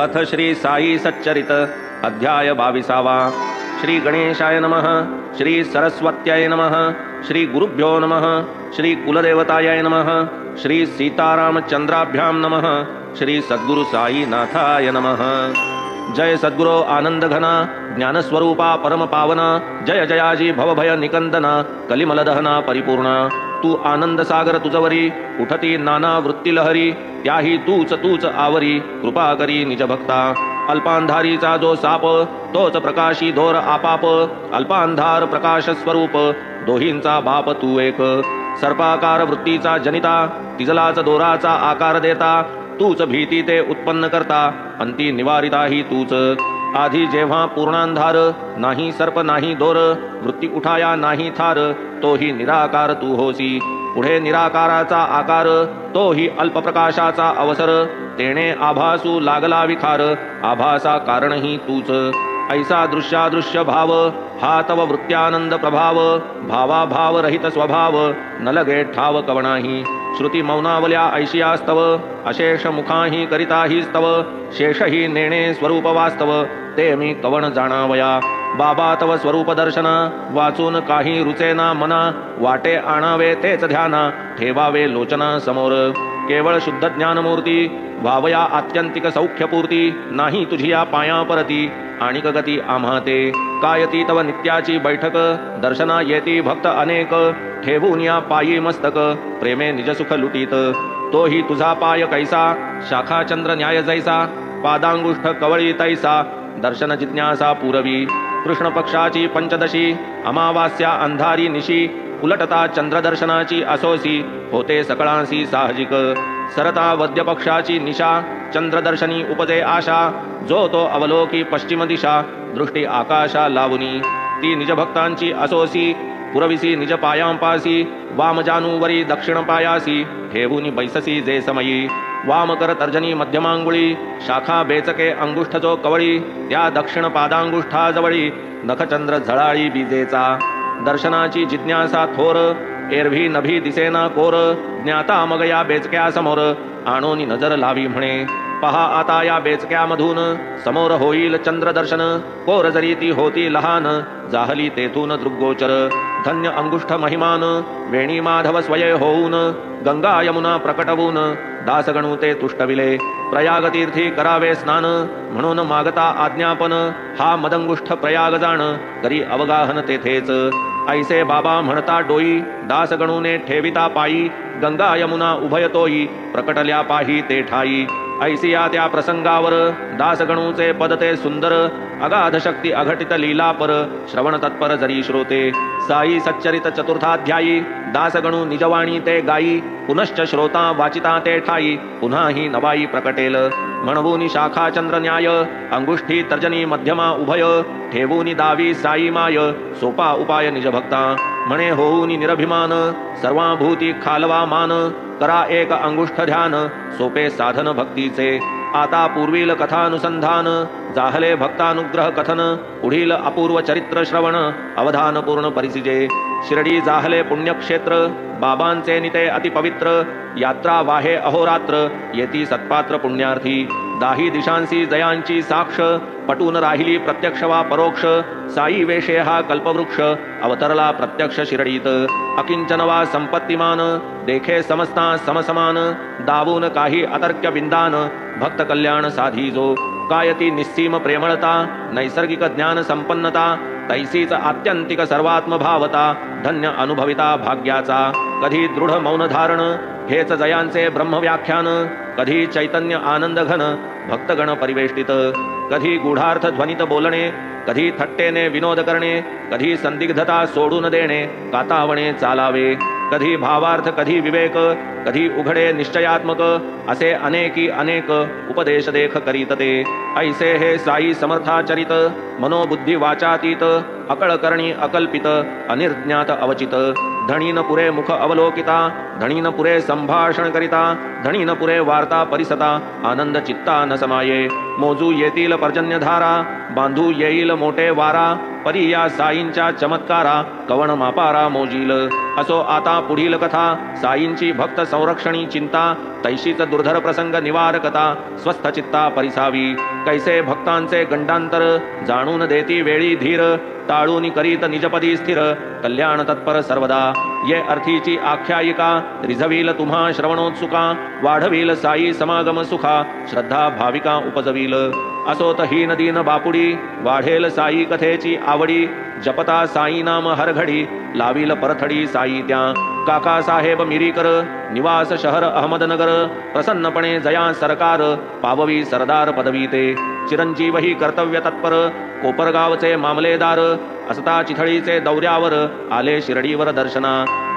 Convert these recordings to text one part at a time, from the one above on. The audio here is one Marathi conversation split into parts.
अथ श्री साई सच्चरित अध्याय 22। श्री गणेशाय नमः। श्री सरस्वत्याय नमः। श्री गुरुभ्यो नमः। श्री कुलदेवताय नमः। श्री सीतारामचंद्राभ्यां नमः। श्री सद्गुरु साई नाथाय नमः। जय सद्गुरो आनंद घना ज्ञानस्वरूपा परम पावना, जय जयाजी भवभय निकंदना, कलिमलदहना परिपूर्णा। तू आनंद सागर तुझवरी, उठती नाना वृत्ती लहरी, त्याही तूच तूच आवरी, कृपा करी निज भक्ता। अल्पांधारीचा जो साप, तोच प्रकाशी धोर आपाप, अल्पांधार प्रकाश स्वरूप, दोहींचा बाप तू एक। सर्पाकार वृत्तीचा जनिता, तिजलाच दोराचा आकार देता, तूच भीती ते उत्पन्न करता, अंती निवारिताही तूच। आधी जेव्हा पूर्णांधार, नाही सर्प नाही दोर, वृत्ती उठाया नाही थार, तोही निराकार तू होसी। पुढे निराकाराचा आकार, तोही अल्पप्रकाशाचा अवसर, तेणे आभासू लागला विखार, आभासा कारणही तूच। ऐसा दृश्यादृश्य भाव, हा तव वृत्त्यानंद प्रभाव, भावा भाव रहित स्वभाव, न लगे ठाव कवणाही। श्रुती मौनावल्या ऐशियास्तव, अशेष मुखाही करिताही स्तव, शेषही नेणे स्वरूप वास्तव, ते मी कवण जाणावया। बाबा तव स्वरूप दर्शना, वाचून काही रुचेना मना, वाटे आणावे तेच ध्याना, ठेवावे लोचना समोर। केवळ शुद्ध ज्ञानमूर्ती, व्हावया आत्यंतिक सौख्यपूर्ती, नाही तुझी या पाया परती, आणिक गती आम्हा ते। कायती तव नित्याची बैठक, दर्शना येती भक्त अनेक, ठेवून या पायी मस्तक, प्रेमे निजसुख लुटीत। तोही तुझा पाय कैसा, शाखा चंद्र न्याय जैसा, पादांगुष्ठ कवळी तैसा, दर्शन जिज्ञासा पूरवी। कृष्ण पक्षाची पंचदशी, अमावास्या अंधारी निशी, उलटता चंद्रदर्शनाची असोसी, होते सकळांसी साहजिक। सरता वद्य पक्षाची निशा, चंद्रदर्शनी उपजे आशा, जो तो अवलोकी पश्चिम दिशा, दृष्टी आकाशा लावुनी। ती निज भक्तांची असोसी, पुरविसी निज पायांपासी, वामजानुवरी दक्षिण पायासी, ठेवूनी बैससी जे समयी। वामकर तर्जनी मध्यमांगुळी, शाखा बेचके अंगुष्ठचो कवळी, त्या दक्षिण पादांगुष्ठाजवळी, नखचंद्र झळाळी बीजेचा। दर्शनाची जिज्ञासा थोर, एरवी नभी दिसेना कोर, ज्ञाता मग या बेचक्या समोर, आणोनी नजर लावी म्हणे। पहा आता या बेचक्यामधून, समोर होईल चंद्रदर्शन, कोर जरी ती होती लहान, जाहली तेथून दृग्गोचर। धन्य अंगुष्ठ महिमान, वेणी माधव स्वये होऊन, गंगा यमुना प्रकटवून, दासगणू ते तुष्टविले। प्रयाग तीर्थी करावे स्नान, म्हणून मागता आज्ञापन, हा मदंगुष्ठ प्रयाग जाण, करी अवगाहन तेथेच। ऐसे बाबा म्हणता डोई, दासगणूने ठेविता पायी, गंगा यमुना उभयतोई, प्रकटल्या पाही ते ठाई। ऐसिया त्या प्रसंगावर, दासगणूचे पद ते सुंदर, अगाध शक्ती अघटित लीलापर, श्रवण तत्पर जरी श्रोते। साई सच्चरित चतुर्थाध्यायी, दासगणू निजवाणी ते गाई, पुनश्च श्रोता वाचिता ते ठाई, पुन्हाही नवाई प्रकटेल। म्हणवूनी शाखा चंद्र न्याय, अंगुष्ठी तर्जनी मध्यमा उभय, ठेवूनी दावी साई माय, सोपा उपाय निज भक्ता। म्हणे होऊनी निरभिमान, सर्वाभूती खालवा मान, करा एक अंगुष्ठ ध्यान, सोपे साधन भक्तीचे। आता पूर्वील कथानुसंधान, जाहले भक्तानुग्रह कथन, पुढील अपूर्व चरित्र श्रवण, अवधान पूर्ण परिसिजे। शिर्डी जाहले पुण्यक्षेत्र, बाबांचे निते अतिपवित्र, यात्रा वाहे अहोरात्र, येती सत्पात्र पुण्यार्थी। दाही दिशांसी जयांची साक्ष, पटून राहिली प्रत्यक्ष वा परोक्ष, साई वेशे हा कल्पवृक्ष, अवतरला प्रत्यक्ष शिर्डीत। अकिंचन वा संपत्तिमान, देखे समस्ता समसमान, दावून काही अतर्क्य बिंदान, भक्त कल्याण साधी जो। कायती निस्सीम प्रेमळता, नैसर्गिक ज्ञान संपन्नता, तैसीच आत्यंतिक सर्वात्म भावता, धन्य अनुभविता भाग्याचा। कधी दृढ मौन धारण, हेच जयांचे ब्रह्मव्याख्यान, कधी चैतन्य आनंद घन, भक्तगण परिवेष्टित। कधी गूढार्थ ध्वनित बोलणे, कधी थट्टेने विनोद करणे, कधी संदिग्धता सोडून देणे, कातावणे चालावे। कधी भावार्थ कधी विवेक, कधी उघडे निश्चयात्मक, असे अनेकी अनेक उपदेश देख करीत ते। ऐसे हे साई समर्थाचरित, मनोबुद्धी वाचातीत, अकळ करणी अकल्पित, अनिर्ज्ञात अवचित। धणीन पुरे मुख अवलोकिता, धणीन पुरे संभाषण करिता, धणीन पुरे वार्ता परिसता, आनंद चित्ता न समाये। मोजू येतील पर्जन्यधारा, बांधू येईल मोठे वारा, परी या साईंच्या चमत्कारा कवण मापारा मोजील. असो आता पुढील कथा साईंची भक्त संरक्षणी चिंता तैशीच दुर्धर प्रसंग निवारकता स्वस्थ चित्ता परिसावी. कैसे भक्तांचे गंडांतर जाणून देती वेळी धीर टाळून करीत निजपदी स्थिर कल्याण तत्पर सर्वदा. ये अर्थीची आख्यायिका रिझवील तुम्हा श्रवणोत्सुका वाढवील साई समागम सुखा श्रद्धा भाविका उपजवील. असोत हीन दीन बापुडी वाढेल साई कथेची आवडी जपता साई नाम हरघडी लावील परथडी साई त्या. काका साहेब मिरीकर निवास शहर अहमदनगर प्रसन्नपणे जया सरकार पाववी सरदार पदवी ते. चिरंजीवही कर्तव्य तत्पर कोपरगावचे मामलेदार असता चिथळीचे दौऱ्यावर आले शिर्डीवर दर्शना.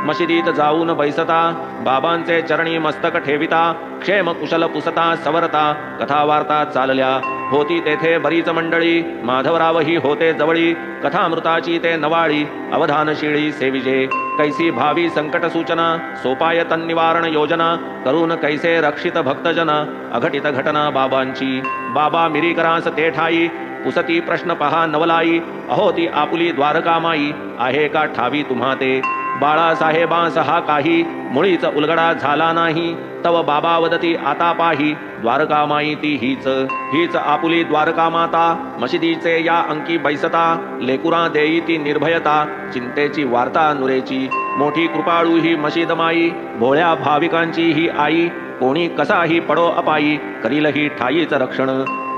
मशिदीत जाऊन बैसता बाबांचे चरणी मस्तक ठेविता क्षेम कुशल पुसता सवरता कथा वार्ता चालल्या. होती तेथे बरीच मंडळी माधवरावही होते जवळी कथामृताची ते नवाळी अवधानशिळी सेविजे. कैसी भावी संकट सूचना सोपाय तन्निवारण योजना करून कैसे रक्षित भक्तजना अघटित घटना बाबांची. बाबा मिरीकरांस ते ठाई पुसती प्रश्न पहा नवलाई अहो ती आपुली द्वारकामाई आहे का ठावी तुम्हा ते. बाळासाहेबांस हा काही मुळीच उलगडा झाला नाही तव बाबा वदती आता पाही द्वारकामाई ती हीच आपुली द्वारकामाता. मशिदीचे या अंकी बैसता लेकुरा देई ती निर्भयता चिंतेची वार्ता नुरेची. मोठी कृपाळू ही मशीदमाई भोळ्या भाविकांची ही आई कोणी कसाही पडो अपाई करील ही ठाईच रक्षण.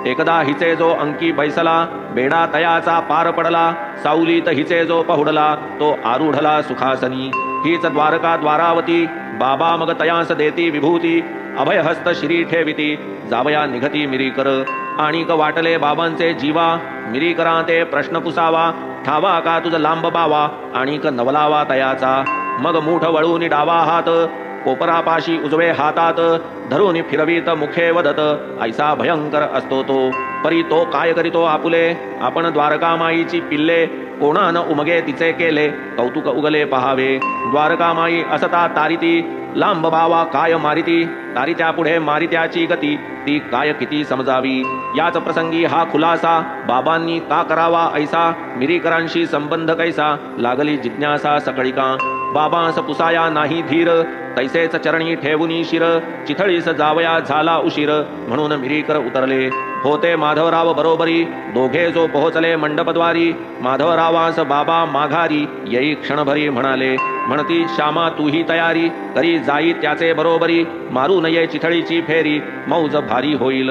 एकदा हिचे जो अंकी बैसला बेडा तयाचा पार पडला सावलीत हिचे जो पहुडला तो आरूढला सुखासनी. हीच द्वारका द्वारावती बाबा मग तयास देती विभूती अभयहस्त श्री ठेविती जावया निघती मिरीकर. आणिक वाटले बाबांचे जीवा मिरीकरा ते प्रश्न पुसावा ठावा का तुझ लांब बावा आणिक नवलावा तयाचा. मग मूठ वळून डावा हात कोपरापाशी उजवे हातात धरून फिरवीत मुखे वदत ऐसा भयंकर असतो तो. परी तो काय करीतो आपुले आपण द्वारकामाईची पिल्ले कोणान उमगे तिचे केले कौतुक उगले पहावे. द्वारकामाई असता तारिती लांब बावा काय मारिती तारित्या पुढे मारित्याची गती ती काय किती समजावी. याच प्रसंगी हा खुलासा बाबांनी का करावा ऐसा मिरीकरांशी संबंध कैसा लागली जिज्ञासा सकळिका. बाबांस पुसाया नाही धीर तैसेच चरणी ठेवूनी शिर चिथळीस जावया झाला उशीर म्हणून मिरीकर उतरले. होते माधवराव बरोबरी दोघे जो पोहोचले मंडपद्वारी माधवरावास बाबा माघारी येई क्षणभरी म्हणाले. म्हणती श्यामा तूही तयारी करी जाई त्याचे बरोबरी मारू नये चिथळीची फेरी मौज भारी होईल.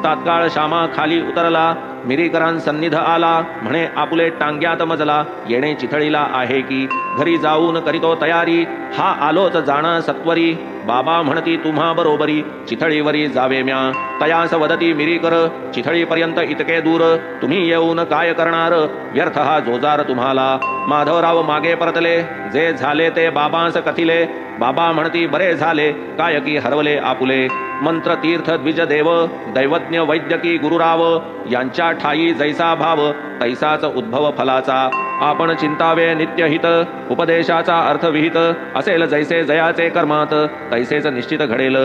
तात्काळ श्यामा खाली उतरला मिरीकरांसन्निध आला म्हणे आपुले टांग्यात मजला येणे चिथळीला आहे की घरी जाऊन करीतो तयारी हा आलोच जाणा सत्वरी. बाबा म्हणती तुम्हा बरोबरी चिथळीवरी जावे म्या. तयास वदती मिरीकर चिथळीपर्यंत इतके दूर तुम्ही येऊन काय करणार व्यर्थ हा जोजार तुम्हाला. माधवराव मागे परतले जे झाले ते बाबांस कथिले. बाबा म्हणती बरे झाले काय की हरवले आपुले. मंत्र तीर्थ द्विज देव दैवज्ञ वैद्यकी गुरुराव यांच्या ठाई जैसा भाव तैसाच उद्भव फलाचा. आपण चिंतावे नित्यहित उपदेशाचा अर्थ विहित असेल जैसे जयाचे कर्मात तैसेच निश्चित घडेल.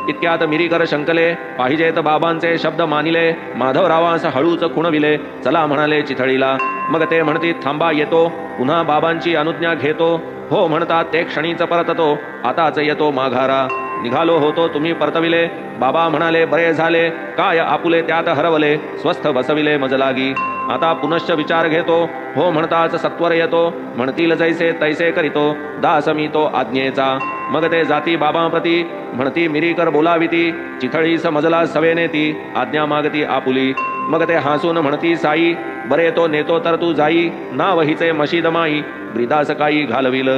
इतक्यात मिरीकर शंकले पाहिजेत बाबांचे शब्द मानिले. माधवरावास हळूच खुणविले चला म्हणाले चिथळीला. मग ते म्हणती थांबा येतो पुन्हा बाबांची अनुज्ञा घेतो. हो म्हणतात ते क्षणीच परततो आताच येतो माघारा. निघालो होतो तुम्ही परतविले. बाबा म्हणाले बरे झाले काय आपुले त्यात हरवले स्वस्थ बसविले मजलागी. आता पुनश्च विचार घेतो हो म्हणताच सत्वर येतो म्हणतील जैसे तैसे करीतो दास मी तो आज्ञेचा. मग ते जाती बाबांप्रती म्हणती मिरीकर बोलाविती चिथळीस मजला सवेने ती आज्ञा मागती आपुली. मग ते हसून म्हणती साई बरे तो नेतो तर तू जाई नाव हिचे मशीदमाई ब्रिदास काही घालविल.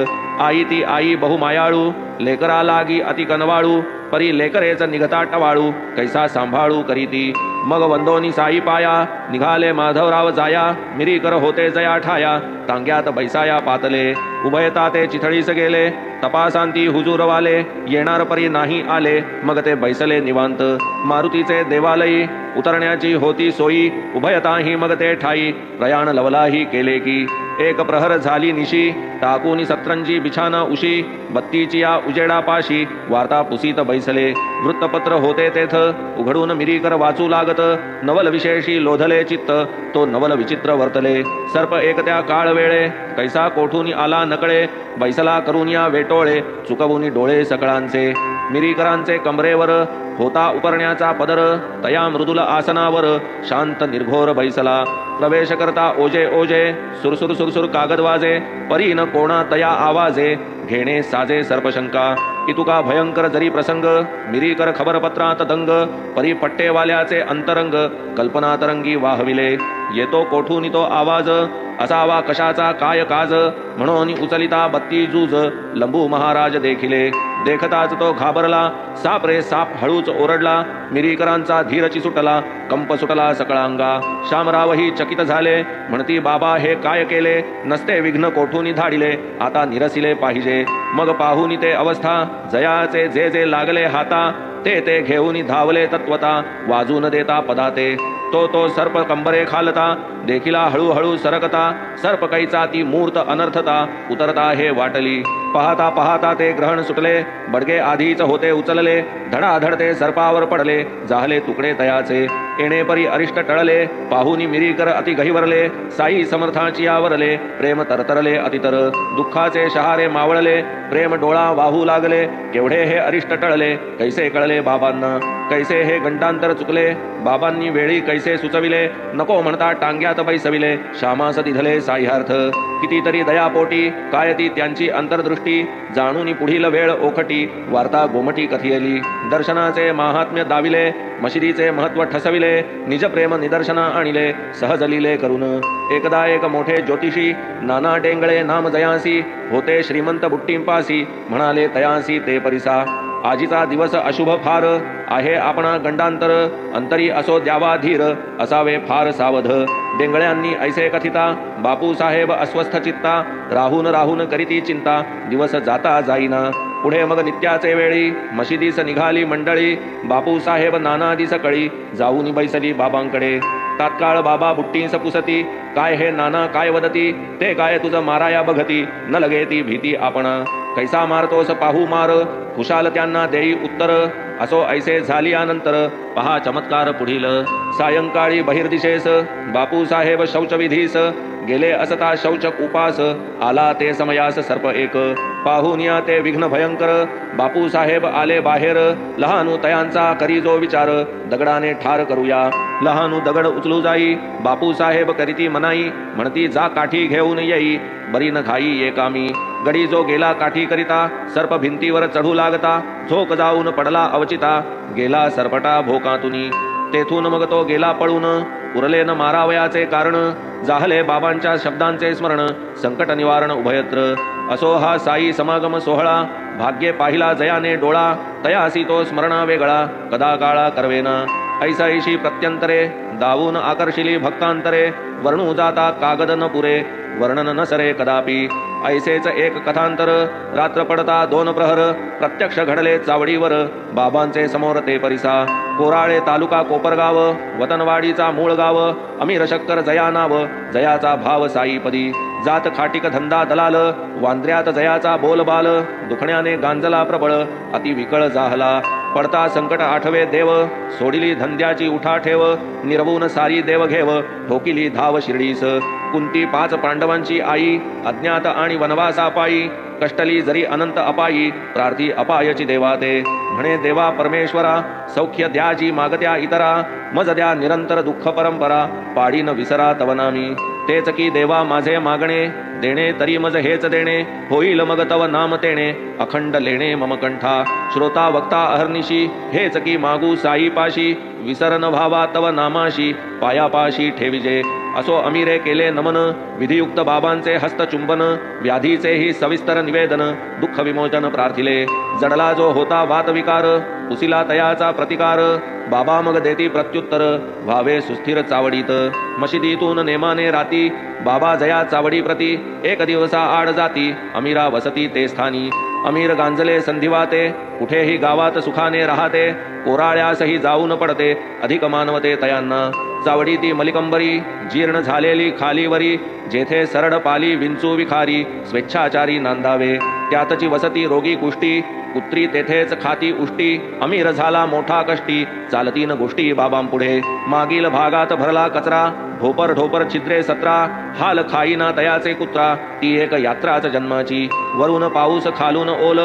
आई ती आई बहुमायाळू लेकरा लागी अति कनवाळू परी लेकरेच निघता टवाळू कैसा सांभाळू करीती. मग वंदोनी साई पाया निघाले माधवराव जाया मिरीकर होते जया ठाया टांग्यात बैसाया पातले. उभयता ते चिथळीस गेले तपासांती हुजूरवाले येणार परी नाही आले मग ते बैसले निवांत मारुतीचे देवालयी उतरण्याची होती सोयी उभयताही मग ते ठाई प्रयाण लवलाही केले की एक प्रहर झाली निशी टाकून सतरंजी बिछाना उशी बत्तीची या उजेडापाशी वार्ता पुसीत बैसले वृत्तपत्र होते तेथ उघडून मिरीकर वाचू लागत नवल विशेषी लोधले चित्त तो नवल विचित्र वर्तले सर्प एक त्या काळ वेळे कैसा कोठून आला नकळे बैसला करून या वेटोळे चुकवून डोळे सकळांचे मिरीकरांचे कमरेवर होता उपरण्याचा पदर तया मृदुल आसनावर शांत निर्घोर बैसला प्रवेश करता ओजे ओजे सुरसुर सुरसुर कागद वाजे परी न कोणा तया आवाजे घेणे साजे सर्पशंका इतुका भयंकर जरी प्रसंग मिरीकर खबरपत्रात दंग परी पट्टेवाल्याचे अंतरंग कल्पनातरंगी वाहविले येतो कोठून तो आवाज असावा कशाचा काय काज म्हणून उचलिता बत्ती जूज लंबू महाराज देखिले देखताच तो घाबरला साप रे साप हळूच ओरडला मिरीकरांचा धीरची सुटला कंप सुटला सकळांगा शामरावही चकित झाले म्हणती बाबा हे काय केले नसते विघ्न कोठून धाडिले आता निरसिले पाहिजे मग पाहून ते अवस्था जयाचे जे जे लागले हाता ते ते घेऊन धावले तत्वता वाजून देता पदाते तो सर्प कंबरे खालता देखिला हळूहळू सरकता सर्प कैचा ती मूर्त अनर्थता उतरता हे वाटली पाहता पाहता ते ग्रहण सुटले बडगे आधीच होते उचलले धडाधड ते सर्पावर पडले जाहले तुकडे तयाचे येणे परी अरिष्ट टळले पाहुनी मिरीकर अति गहिवरले साई समर्थाची आवरले प्रेम तरतरले अतितर दुःखाचे शहारे मावळले प्रेम डोळा वाहू लागले केवढे हे अरिष्ट टळले कैसे कळले बाबांना कैसे हे गंडांतर चुकले बाबांनी वेळी कैसे सुचविले नको म्हणता टांग्यात बैसविले श्यामास दिधले साह्यार्थ कितीतरी दयापोटी काय ती त्यांची अंतर्दृष्टी जाणून पुढील वेळ ओखटी वार्ता गोमटी कथियली दर्शनाचे महात्म्य दाविले मशिदीचे महत्व ठसविले निज प्रेम निदर्शना आणिले सहज लिले करून एकदा एक मोठे ज्योतिषी नाना डेंगळे नाम जयांसी होते श्रीमंत बुट्टींपासी म्हणाले तयांसी ते परिसा आजीचा दिवस अशुभ फार आहे आपणा गंडांतर अंतरी असो द्यावा धीर असावे फार सावध डेंगळ्यांनी ऐसे कथिता बापू साहेब अस्वस्थ चित्ता राहून राहून करीती चिंता दिवस जाता जाईना पुढे मग नित्याचे वेळी मशिदीस निघाली मंडळी बापू साहेब नाना दिस कळी जाऊन बैसली बाबांकडे तात्काळ बाबा बुट्टीस पुसती काय हे नाना काय वदती ते काय तुझ माराया बघती न लगे ती भीती आपणा कैसा मारतोस पाहू मार खुशाल त्यांना देई उत्तर असो ऐसे झालियानंतर पहा चमत्कार पुढील सायंकाळी बहिर्दिशेस बापू साहेब शौचविधीस गेले असता शौचक उपास आला ते समयास सर्प एक पाहून या ते विघ्न भयंकर बापू साहेब आले बाहेर लहानू तयांचा करी जो विचार दगडाने ठार करूया लहानू दगड उचलू जाई बापू साहेब करीती मनाई म्हणती जा काठी घेऊन येई बरी न घाई ये कामी गडी जो गेला काठी करिता सर्प भिंतीवर चढू लागता झोक जाऊन पडला अवचिता गेला सरपटा भोकातुनी तेथून मग तो गेला पळून उरले न मारावयाचे कारण जाहले बाबांच्या शब्दांचे स्मरण संकट निवारण उभयत्र असो हा साई समागम सोहळा भाग्ये पाहिला जयाने डोळा तयासी तो स्मरणा वेगळा कदा काळा करवेना ऐसाईशी प्रत्यंतरे दावून आकर्षिली भक्तांतरे वर्णू जाता कागद न पुरे वर्णन न सरे कदापि ऐसेच एक कथांतर रात्र पडता दोन प्रहर प्रत्यक्ष घडले चावडीवर बाबांचे समोर ते परिसा कोराळे तालुका कोपरगाव वतनवाडीचा मूळ गाव अमीर शक्कर जया नाव जयाचा भाव साईपदी जात खाटिक धंदा दलाल वांद्र्यात जयाचा बोलबाल दुखण्याने गांजला प्रबळ अति विकळ जाहला पडता संकट आठवे देव सोडिली धंद्याची उठा ठेव निरवून सारी देव घेव ठोकिली धाव शिर्डीस कुंती 5 पांडवांची आई अज्ञात आणि वनवासा पायी कष्टली जरी अनंत अपायी प्रार्थी अपायची देवा ते म्हणे देवा परमेश्वरा सौख्य द्याजी मागत्या इतरा मज द्या निरंतर दुःख परंपरा पाडी न विसरा तवनामी तेच की देवा माझे मागणे देणे तरी मज हेच देणे होईल मग तव नाम तेणे अखंड लेणे मम कंठा श्रोता वक्ता अहर्निशी हेच की मागू साई पाशी विसरन भावा तव नामाशी पायापाशी ठेविजे असो अमीरे केले नमन, विधियुक्त बाबांचे हस्तचुंबन, व्याधीचेही सविस्तर निवेदन, दुःख विमोचन प्रार्थिले. जडला जो होता वात विकार, पुसिला तयाचा प्रतिकार, बाबा मग देती प्रत्युत्तर, व्हावे सुस्थिर चावडीत. मशिदीतून नेमाने राती, बाबा जया चावडी प्रती, एक दिवसा आड जाती, अमीरा वसती ते स्थानी. अमीर गांजले संधिवाते, कुठेही गावात सुखाने राहते, कोराळ्यासही जाऊन पडते, अधिक मानवते तयांना. चावडी ती मलिकंबरी, जीर्ण झालेली खालीवरी, जेथे सरड पाली विंचू विखारी, स्वेच्छाचारी नांदावे, त्यातची वसती रोगी कुष्टी, कुत्री तेथेच खाती उष्टी. अमीर झाला मोठा कष्टी, चालतीन गोष्टी बाबांपुढे. मागील भागात भरला कचरा, ढोपर ढोपर छिद्रे 17, हाल खाईना तयाचे कुत्रा, ती एक यात्राच जन्माची. वरून पाऊस खालून ओल,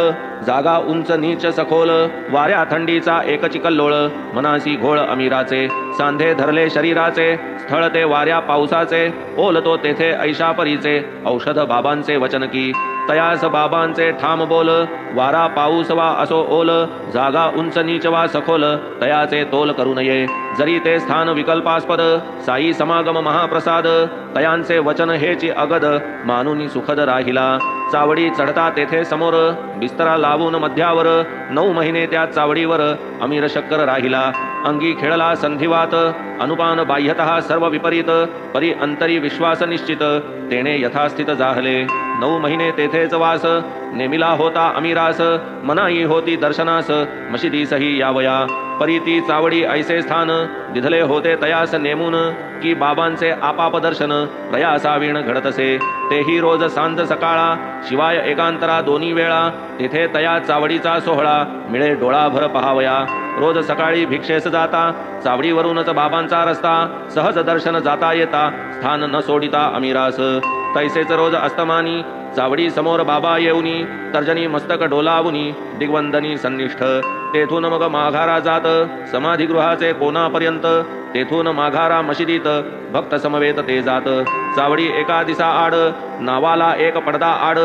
जागा उंच नीच सखोल, वाऱ्या थंडीचा एक चिकल्लोळ, मनासी घोळ अमीराचे. सांधे धरले शरीराचे, स्थळ ते वाऱ्या पावसाचे, ओलतो तेथे ऐशापरीचे, औषध बाबांचे वचन की. तयास बाबांचे ठाम बोल, वारा पाऊस वा असो ओल, जागा उंच नीच वा सखोल, तयाचे तोल करू नये. जरी ते स्थान विकल्पास्पद, साई समागम महाप्रसाद, तयांचे वचन हेची अगद, मानुनी सुखद राहिला. चावडी चढता तेथे समोर, बिस्तरा लावून मध्यावर, 9 महिने त्या चावडीवर अमीर शक्कर राहिला. अंगी खेळला संधिवात, अनुपान बाह्यतः सर्व विपरीत, परी अंतरी विश्वास निश्चित, तेने यथास्थित जाहले. 9 महिने तेथेच वास, नेमिला होता अमीरास, मनाई होती दर्शनास, मशिदीसही यावया. परी ती चावडी ऐसे स्थान, दिधले होते तयास नेमून, की बाबांचे आपाप दर्शन प्रयासावीण घडतसे. तेही रोज सांज सकाळा, शिवाय एकांतरा 2 वेळा, तेथे तया चावडीचा सोहळा, मिळे डोळाभर पहावया. रोज सकाळी भिक्षेस जाता, चावडीवरूनच बाबांचा रस्ता, सहज दर्शन जाता येता, स्थान न सोडिता अमीरास. तैसेच रोज अस्तमानी, चावडी समोर बाबा येऊनी, तर्जनी मस्तक डोलावुनी, दिग्वंदनी सन्निष्ठ. तेथून मग माघारा जात, समाधिगृहाचे कोणापर्यंत, तेथून माघारा मशिदीत, भक्त समवेत ते जात. चावडी एका दिसा आड, नावाला एक पडदा आड,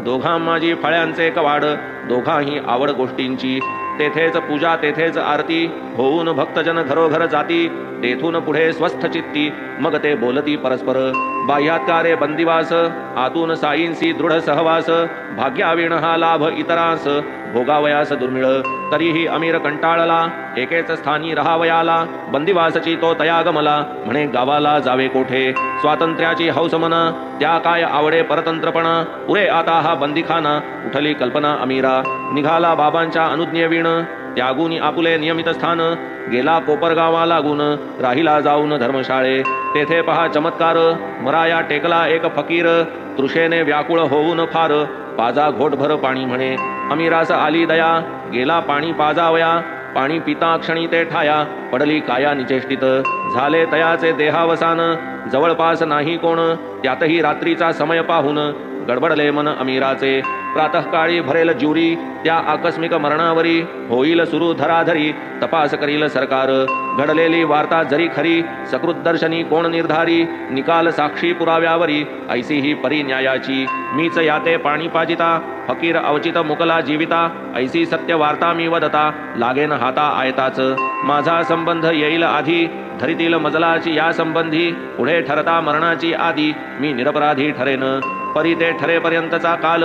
दोघां माझी फळ्यांचे कवाड, दोघांही आवड गोष्टींची. तेथेच पूजा तेथेच आरती, होऊन भक्तजन घरोघर जाती, तेथून पुढे स्वस्थ चित्ती, मग ते बोलती परस्पर. बाह्यात्कारे बंदिवास, आतून साईंसी दृढ सहवास, भाग्यावीण हा लाभ इतरांस, भोगावयास दुर्मिळ. तरीही अमीर कंटाळला, एकेच स्थानी राहावयाला, बंदिवासची तो तयागमला, म्हणे गावाला जावे कोठे. स्वातंत्र्याची हौस मना, त्या काय आवडे परतंत्रपणा, पुरे आता हा बंदीखाना, उठली कल्पना अमीरा. निघाला बाबांच्या अनुज्ञेवीण, त्यागून आपुले नियमित स्थान, गेला कोपरगावा लागून, राहिला जाऊन धर्मशाळे. तेथे पहा चमत्कार, मराया टेकला एक फकीर, तृषेने व्याकुळ होऊन फार, पाजा घोटभर पाणी म्हणे. अमीरास आली दया, गेला पाणी पाजावया, पाणी पिता क्षणी ते ठाया, पडली काया निचेष्टित. झाले तयाचे देहावसान, जवळपास नाही कोण, त्यातही रात्रीचा समय पाहून, गडबडले मन अमीराचे. प्रातःकाळी भरेल ज्युरी, त्या आकस्मिक मरणावरी, होईल सुरू धराधरी, तपास करील सरकार. घडलेली वार्ता जरी खरी, सकृतदर्शनी कोण निर्धारी, निकाल साक्षी पुराव्यावरी, ऐसी ही परी न्यायाची. मीच याते पाणी पाजिता, फकीर अवचित मुकला जीविता, ऐसी सत्य वार्ता मी वदता, लागेन हाता आयताच. माझा संबंध येईल आधी, धरितील मजलाची या संबंधी, पुढे ठरता मरणाची आदी, मी निरपराधी ठरेन. परी ते ठरेपर्यंतचा काल,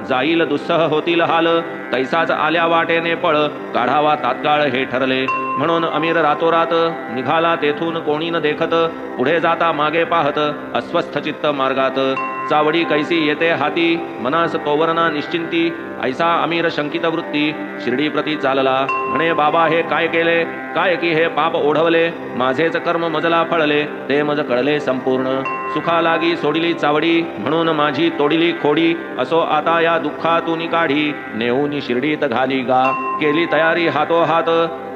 जाईल दुस्सह होतील हाल, तैसाच आल्या वाटेने पळ, काढावा तात्काळ हे ठरले. म्हणून अमीर रातोरात निघाला तेथून कोणी न देखत, पुढे जाता मागे पाहत, अस्वस्थ चित्त मार्गात. चावडी कैसी येते हाती, मनास तोवरना निश्चिंती, ऐसा अमीर शंकित वृत्ती, शिर्डी प्रती चालला. म्हणे बाबा हे काय केले, काय की हे पाप ओढवले, माझेच कर्म मजला फळले, ते मज कळले संपूर्ण. सुखा लागी सोडिली चावडी, म्हणून माझी तोडिली खोडी, असो आता या दुःखातून काढी, नेऊनी शिर्डीत घाली गा. केली तयारी हातोहात,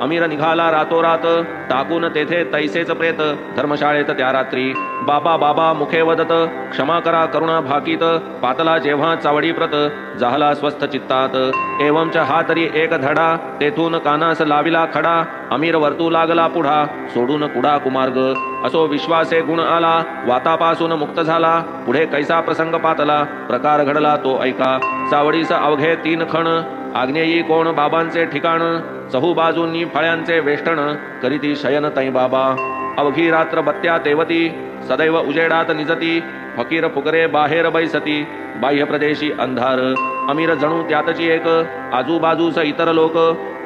अमीर निघाला रातोरात, टाकून तेथे तैसेच प्रेत, धर्मशाळेत त्या रात्री. बाबा बाबा मुखे वदत, क्षमा करा करुणा भाकीत, पातला जेव्हा चावडी प्रत, जाहला स्वस्थ चित्तात. एवंच हा तरी एक धडा, तेथून कानास लाविला खडा, अमीर वर्तू लागला पुढा, सोडून कुडा कुमार्ग. असो विश्वासे गुण आला, वातापासून मुक्त झाला, पुढे कैसा प्रसंग पातला, प्रकार घडला तो ऐका. चावडीस अवघे 3 खण, आग्नेयी कोण बाबांचे ठिकाण, चहू बाजूंनी फळ्यांचे वेष्टण, करीती शयन तै बाबा. अवघी रात्र बत्त्या तेवती, सदैव उजेडात निजती, फकीर फुकरे बाहेर बैसती, बाह्य प्रदेशी अंधार, अमीर जणू त्यातची एक, आजूबाजूस इतर लोक,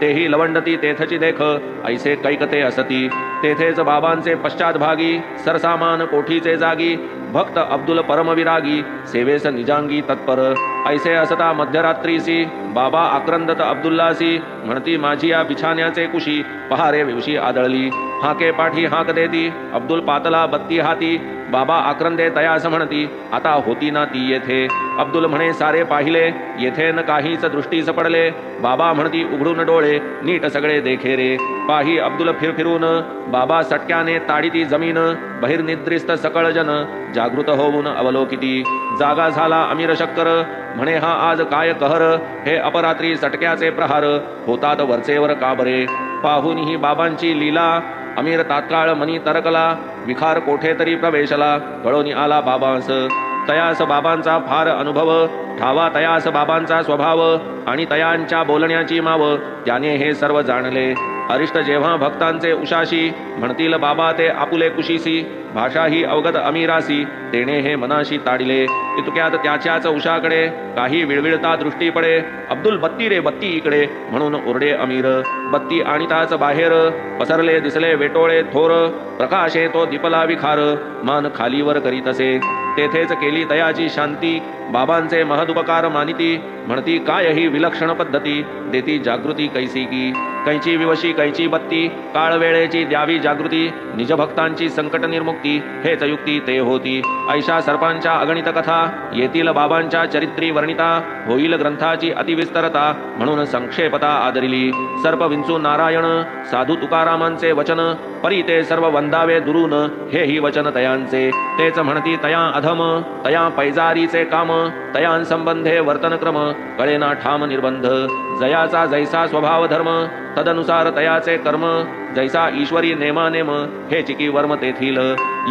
तेही लवंडती तेथची देख, ऐसे कैकते असती, तेथेच बाबांचे पश्चातभागी, सरसामान कोठीचे जागी, भक्त अब्दुल परमविरागी, सेवेस निजांगी तत्पर, ऐसे असता मध्यरात्रीसी, बाबा आक्रंदत अब्दुल्लासी, म्हणती माझी या बिछाण्याचे कुशी, पहारे विवशी आदळली, हाके पाठी हाक देती, अब्दुल पातला बत्ती हाती, बाबा आक्रंदे तयास म्हणती, आता होती ना ती येथे, अब्दुल म्हणे सारे पाहिले, येथे न काहीच दृष्टीस पडले, बाबा म्हणती उघडून डोळे, नीट सगळे देखे रे, पाही अब्दुल फिरफिरून, बाबा सटक्याने ताडीती जमीन, बहिर्निद्रिस्त सकळ जन, जागृत होऊन अवलोकिती, जागा झाला अमीर शक्कर, म्हणे हा आज काय कहर, हे अपरात्री सटक्याचे प्रहार, होतात वरचेवर का बरे, पाहून ही बाबांची लीला, अमीर तात्काळ मनी तरकला, विखार कोठे तरी प्रवेशला, कळोनी आला बाबांस, तयास बाबांचा फार अनुभव, ठावा तयास बाबांचा स्वभाव, आणि तयांच्या बोलण्याची माव, त्याने हे सर्व जाणले, अरिष्ट जेव्हा भक्तांचे उशाशी, म्हणतील बाबा ते आपुले कुशीसी, भाषा ही अवगत अमीरासी, तेने हे मनाशी ताडिले, इतक्यात त्याच्याच उशाकडे, काही विळविळता दृष्टी पडे, अब्दुल बत्ती रे बत्ती इकडे, म्हणून ओरडे अमीर, बत्ती आणिताच बाहेर, पसरले दिसले वेटोळे थोर, प्रकाशे तो दीपला विखार, मान खालीवर करीत असे, तेथेच केली तयाची शांती, बाबांचे महदुपकार मानिती, म्हणती काय ही विलक्षण पद्धती, देती जागृती कैसी की, कैची विवशी कैची बत्ती, काळ वेळेची द्यावी जागृती, निज भक्तांची संकट निर्मुक्ती, हेच युक्ती ते होती, ऐशा सर्पांच्या अगणित कथा, येतील बाबांच्या चरित्री वर्णिता, होईल ग्रंथाची अतिविस्तरता, म्हणून संक्षेपता आदरिली, सर्प विंचू नारायण, साधू तुकारामांचे वचन, परी ते सर्व वंदावे दुरून, हे ही वचन तयांचे, तेच म्हणती तया अधम, तया पैजारीचे काम, तयांसंबंधे वर्तनक्रम, कळेना ठाम निर्बंध, जयाचा जैसा स्वभाव धर्म, तदनुसार तयाचे कर्म, जैसा ईश्वरी नेमानेम, हे चिकी वर्म तेथील,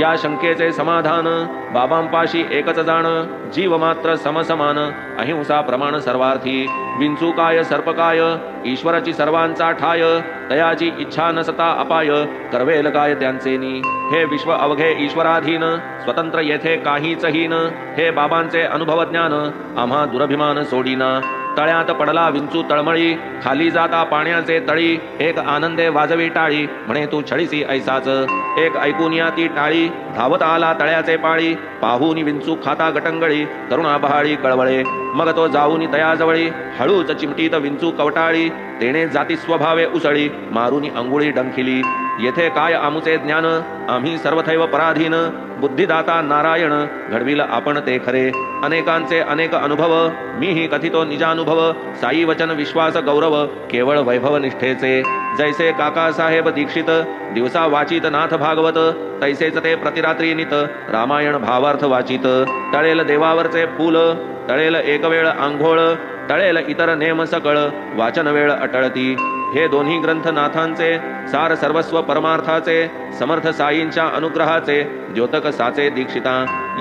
या शंकेचे समाधान, बाबांपाशी एकच जाण, जीव मात्र समसमान, अहिंसा प्रमाण सर्वार्थी, विंचू काय सर्प काय, ईश्वराची सर्वांचा ठाय, तयाची इच्छा नसता अपाय, करवेल काय त्यांचेनी, हे विश्व अवघे ईश्वराधीन, स्वतंत्र येथे काहीच हीन, हे बाबांचे अनुभव ज्ञान, आम्हा दुरभिमान सोडीना, तळ्यात पडला विंचू तळमळी, खाली जाता पाण्याचे तळी, एक आनंदे वाजवी टाळी, म्हणे तू छळीसी ऐसाच, एक ऐकून या ती टाळी, धावत आला तळ्याचे पाळी, पाहून विंचू खाता गटंगळी, करुणा बहाळी कळवळे, मग तो जाऊन तयाजवळी, हळूच चिमटीत विंचू कवटाळी, तेने जाती स्वभावे उसळी, मारून अंगुळी डंखिली, येथे काय आमुचे ज्ञान, आम्ही सर्वथैव पराधीन, बुद्धिदाता नारायण, घडविल आपण ते खरे, अनेकांचे अनेक अनुभव, मीही कथितो निजानुभव, साई वचन विश्वास गौरव, केवळ वैभव निष्ठेचे, जैसे काका साहेब दीक्षित, दिवसा वाचित नाथ भागवत, तैसेच ते प्रतिरात्री नित, रामायण भावार्थ वाचित, तळेल देवावरचे फूल, तळेल एक वेळ आंघोळ, तळेल इतर नेम सकळ, वाचन वेळ अटळती, हे दोन्ही ग्रंथ नाथांचे, सार सर्वस्व परमार्थाचे, समर्थ साईंच्या अनुग्रहाचे, द्योतक साचे दीक्षिता,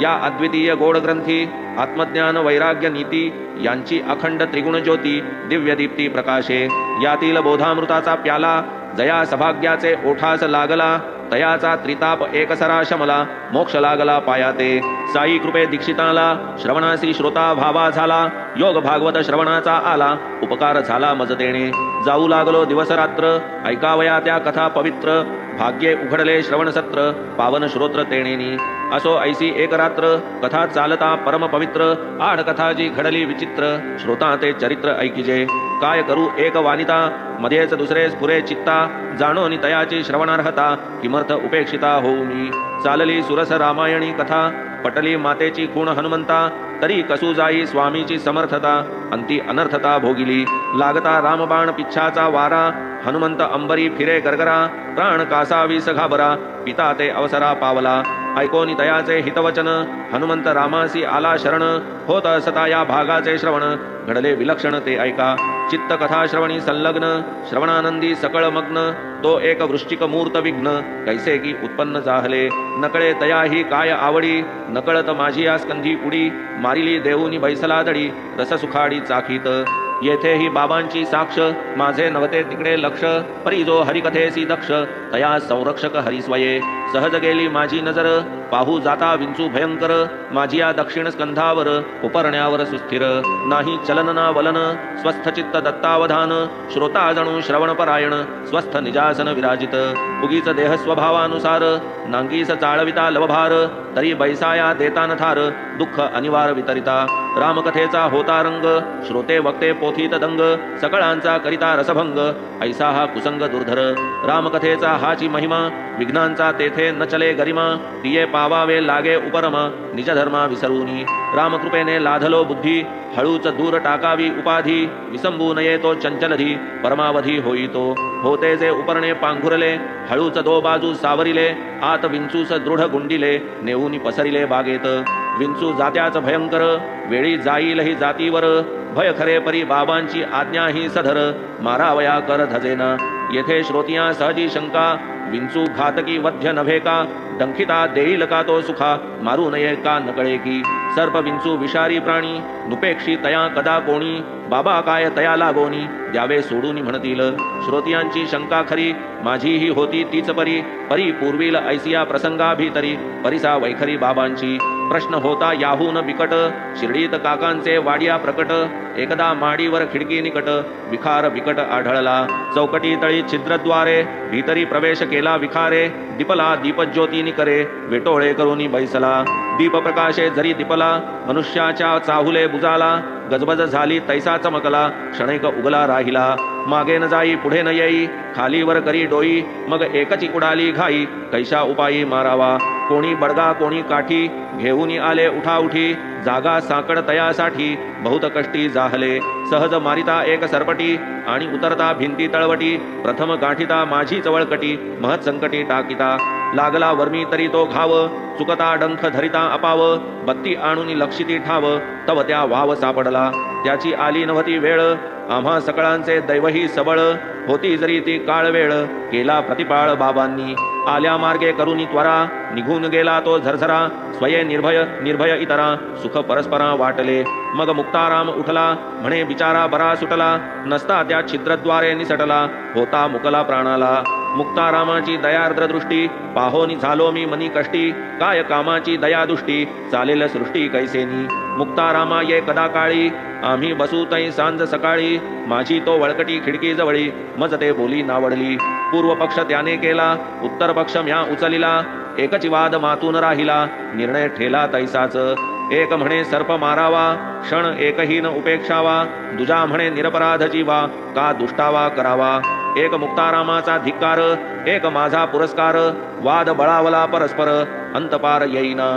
या अद्वितीय गोड ग्रंथी, आत्मज्ञान वैराग्य नीती, यांची अखंड त्रिगुण ज्योती, दिव्य दीप्ती प्रकाशे, यातील बोधामृताचा प्याला, जया सभाग्याचे ओठास लागला, तयाचा त्रिताप एकसरा शमला, मोक्ष लागला पायाते, साई कृपे दीक्षिताला, श्रवणासी श्रोता भावा झाला, योग भागवत श्रवणाचा आला, उपकार झाला मज तेणे, जाऊ लागलो दिवस रात्र, ऐकावया त्या कथा पवित्र, भाग्ये उघडले श्रवण सत्र, पावन श्रोत्र तेणेनी, असो ऐसी एक रात्र, कथा चालता परम पवित्र, आठ कथा जी घडली विचित्र, श्रोता ते चरित्र ऐकिजे, काय करू एक वानिता, मध्येच दुसरे स्फुरे चित्ता, जाणोनी तयाची श्रवणार्हता, किमर्थ उपेक्षिता होऊ मी, चालली सुरस रामायणी कथा, पटली मातेची खूण हनुमंता, तरी कसू जाई स्वामीची समर्थता, अंती अनर्थता भोगिली, लागता रामबाण पिच्छाचा वारा, हनुमंत अंबरी फिरे गरगरा, प्राण कासावीस घाबरा, पिता ते अवसरा पावला, ऐकोनी तयाचे हितवचन, हनुमंत रामासी आला शरण, होत असता या भागाचे श्रवण, घडले विलक्षण ते ऐका, चित्त कथा श्रवणी संलग्न, श्रवणानंदी सकळ मग्न, तो एक वृश्चिक मूर्त विघ्न, कैसे की उत्पन्न जाहले, नकळे तया ही काय आवडी, नकळत माझी या स्कंधी उडी, मारिली देऊनी बैसला दडी, रस सुखाडी चाखीत, येथेही बाबांची साक्ष माझे नवते तिकडे लक्ष परी जो हरिकथेसी दक्ष तया संरक्षक हरिस्वये सहज गेली माझी नजर पाहू जाता विंचू भयंकर माझी या दक्षिण स्कंधावर उपरण्यावर सुस्थिर नाही चलन ना वलन स्वस्थ चित्त दत्तावधान श्रोता जणू श्रवणपरायण स्वस्थ निजासन विराजित उगीच देह स्वभावानुसार नांगीस चाळविता लवभार तरी बैसाया देता न थार दुःख अनिवार वितरिता रामकथेचा होता रंग श्रोते वक्ते पोथीत दंग सकळांचा करिता रसभंग ऐसा हा कुसंग दुर्धर रामकथेचा हाची महिमा विघ्नांचा तेथे न चले गरिमा तिये पावावे लागे उपरमा निज धर्मा विसरूनी रामकृपेने लाधलो बुद्धी हळूच दूर टाकावी उपाधी विसंबू नये तो चंचलधी परमावधी होईतो होते जे उपरणे पांघुरले हळूच दो बाजू सावरिले आत विंचूस दृढ गुंडिले नेऊनी पसरिले बागेत विंचू जात्याच भयंकर वेळी जाईलही जातीवर भय खरे परी बाबांची आज्ञा ही सधर मारावया कर धजेना येथे श्रोतिया सहजी शंका विंचू घातकी वध्य नभे का डंखिता देईल का तो सुखा मारू नये का नकळे की सर्प विंचू विषारी प्राणी नुपेक्षी तया कदा कोणी बाबा काय तया लागोनी द्यावे सोडून म्हणतील श्रोतियांची शंका खरी माझीही होती तीच परी परी पूर्वील ऐसिया प्रसंगा भीतरी परिसा वैखरी बाबांची प्रश्न होता याहून बिकट शिर्डीत काकांचे वाडिया प्रकट एकदा माडीवर खिडकी निकट विखार बिकट आढळला चौकटी तळी छिद्रद्वारे भीतरी प्रवेश केला विखारे दीपला दीपज्योतीनी करे वेटोळे करूनी बैसला दीप प्रकाशे जरी दीपला मनुष्याच्या चाहुले बुजाला गजबज झाली तैसा चमकला क्षणैक उगला राहिला मागे न जाई पुढे न येई खालीवर करी डोई मग एकची उडाली घाई कैशा उपायी मारावा कोणी बडगा कोणी काठी घेऊन आले उठाउठी जागा साकड तयासाठी बहुत कष्टी जाहले सहज मारिता एक सरपटी आणि उतरता भिंती तळवटी प्रथम गाठिता माझी चवळकटी महत संकटी टाकिता लागला वर्मी तरी तो घाव चुकता डंख धरिता अपाव बत्ती आणून लक्षिती ठाव तव त्या वाव सापडला त्याची आली नव्हती वेळ आम्हा सकळांचे दैवही सबळ होती जरी ती काळ वेळ केला प्रतिपाळ बाबांनी आल्या मार्गे करुनी त्वरा निघून गेला तो झरझरा स्वये निर्भय इतरा सुख परस्परा वाटले मग मुक्ताराम उठला म्हणे बिचारा बरा सुटला नसता त्या छिद्रद्वारे निसटला होता मुकला प्राणाला मुक्तारामाची दयार्द्र दृष्टी पाहोनी झालो मी मनी कष्टी काय कामाची दयादुष्टी चालेल सृष्टी कैसेनी मुक्तारामा ये कदा काळी आम्ही बसू तै सांज सकाळी माझी तो वळकटी खिडकी जवळी मज ते बोली नावडली पूर्व पक्ष त्याने केला उत्तर पक्ष म्या उचलिला एकची वाद मातून राहिला निर्णय ठेला तैसाच एक म्हणे सर्प मारावा क्षण एकही न उपेक्षावा दुजा म्हणे निरपराध जीवा का दुष्टावा करावा एक मुक्तारामाचा धिक्कार एक माझा पुरस्कार वाद बळावला परस्पर अंतपार येईना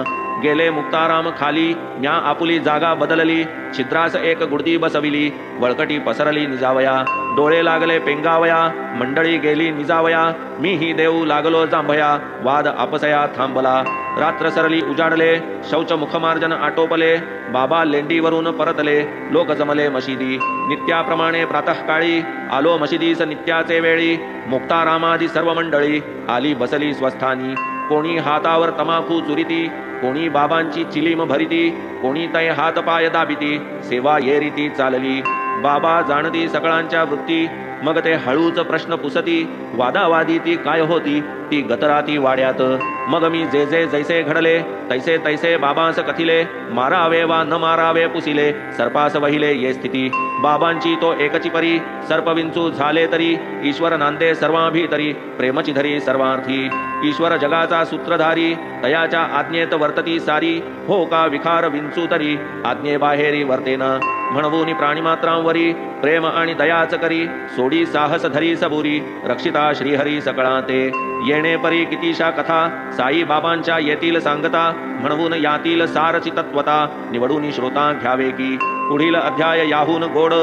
गेले मुक्ताराम खाली म्या आपुली जागा बदलली छिद्रास एक गुडदी बसविली वळकटी पसरली निजावया डोळे लागले पेंगावया मंडळी गेली निजावया मीही देऊ लागलो जांभया वाद आपसया थांबला रात्र सरली उजाडले शौच मुखमार्जन आटोपले बाबा लेंडीवरून परतले लोक जमले मशिदी नित्याप्रमाणे प्रातःकाळी आलो मशिदीस नित्याचे वेळी मुक्तारामादी सर्व मंडळी आली बसली स्वस्थानी कोणी हातावर तमाखू चुरिती कोणी बाबांची चिलीम भरिती कोणी तै हात पाय दाबिती सेवा ये रीती चालली बाबा जाणती सकळांच्या वृत्ती मग ते हळूच प्रश्न पुसती वादावादी ती काय होती ती गतराती वाड्यात मग मी जे जे जैसे घडले तैसे तैसे बाबांस कथिले मारावे वा न मारावे पुसिले सर्पास वहिले ये स्थिती बाबांची तो एकची परी सर्पविंचू झाले तरी ईश्वर नांदे सर्वांभीतरी प्रेमची धरी सर्वार्थी ईश्वर जगाचा सूत्रधारी तयाच्या आज्ञेत वर्तती सारी हो का विखार विंचू तरी आज्ञे बाहेरी वर्तेना म्हणवून प्राणीमात्रांवरी प्रेम आणि दयाच करी सोडी साहस धरी सबुरी रक्षिता श्रीहरी सकळाते येणे परी कितीशा कथा साई बाबांच्या येतील सांगता म्हणवून यातील सारची तत्वता निवडून श्रोता घ्यावे की पुढील अध्याय याहून गोड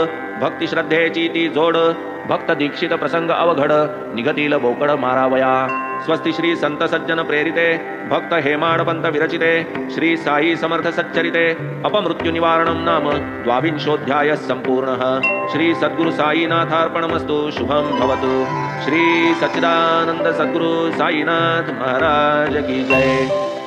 भक्ती श्रद्धेची ती जोड भक्त दीक्षित प्रसंग अवघड निगतील बोकड मारावया स्वस्ति श्री संत सज्जन प्रेरिते भक्त हेमाडपंत विरचिते श्री साई समर्थ सच्चरिते अपमृत्यु निवारणं नाम द्वाविंशोऽध्यायः संपूर्णः श्री सद्गुरु साईनाथार्पणमस्तु शुभं भवतु श्री सच्चिदानंद सद्गुरु साईनाथ महाराज की जय।